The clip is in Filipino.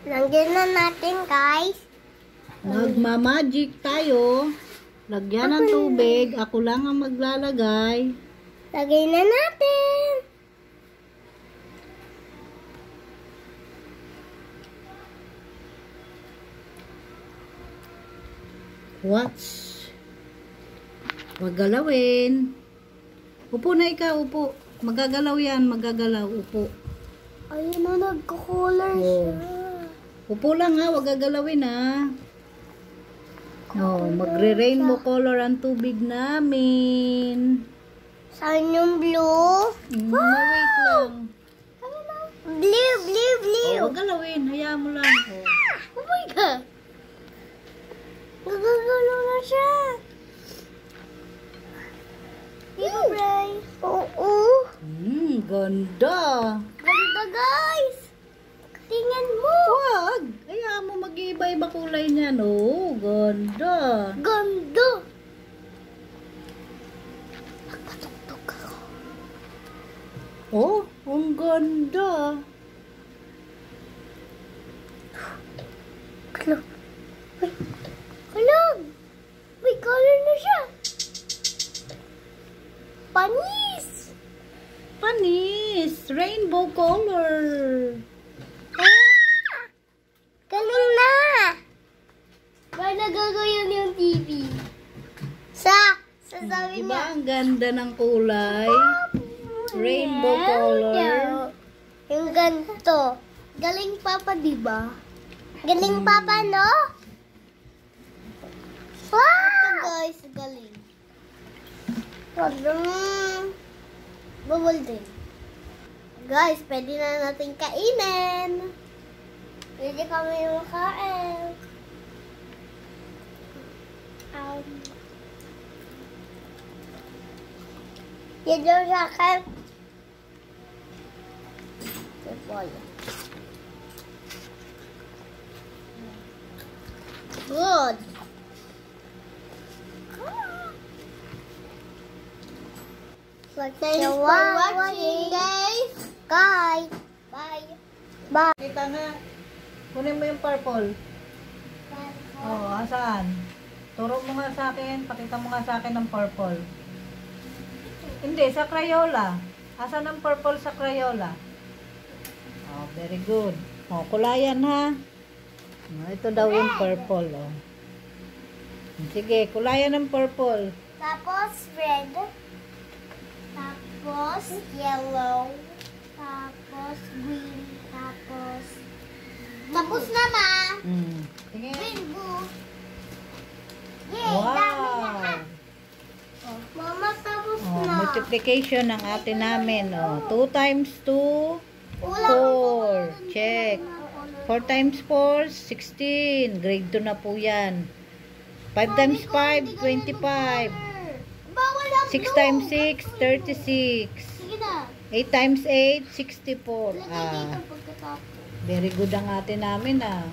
Lagyan na natin, guys. Magmamagic tayo. Lagyan ng tubig. Ako lang ang maglalagay. Lagyan na natin. Watch. Huwag galawin. Upo na ikaw, upo. Magagalaw yan, magagalaw. Upo. Ayun na, nagko-color siya. Upo lang ha, huwag gagalawin ha. Magre-rainbow color ang tubig namin. Saan yung blue? Wait lang. Blue, blue, blue. Huwag galawin, hayaan mo lang. Oh my God. Nagagalaw na siya. Di ba, Bray? Oo. Ganda. Ganda, guys. Tingnan mo. Huwag. Hayaan mo mag-iiba-iba kulay niyan. Oh, ganda. Ganda. Nagpatuktok ako. Oh, ang ganda. Kulog. Uy. Kulog. May color na siya. Panis. Panis. Rainbow color. Galing na. Bakit nagagayang yung TV? Sasabi Diba niya. ang ganda ng kulay? Rainbow color. Yung ganito. Galing papa, diba? Galing papa, no? Wow! Ito guys, galing. Bawal din. Guys, pwede na natin kainin. Pwede kami makain. Yan yung sa akin. Good. Thanks for watching, guys. Bye. Bye. Kita na. Kunin mo yung purple. Oh, asan? Turo mo nga sa akin. Pakita mo nga sa akin ng purple. Hindi, sa Crayola. Asan ang purple sa Crayola? Oh, very good. Oh, kulayan ha. Oh, ito daw yung purple. Oh. Sige, kulayan ng purple. Tapos red. Tapos yellow. Tapos green. Tapos na, ma. Sige. Rainbow. Yay, dami na. Wow. Mama, tapos Oh, na. multiplication ng ate namin. Oh, 2 times 2, Wala 4. Check. 4 times 4, 16. Grade 2 na po yan. 5 times 5, 25. 6 times 6, 36. Sige na. 8 times 8, 64. Lagay dito pagkatapos. Very good ang ate namin ah.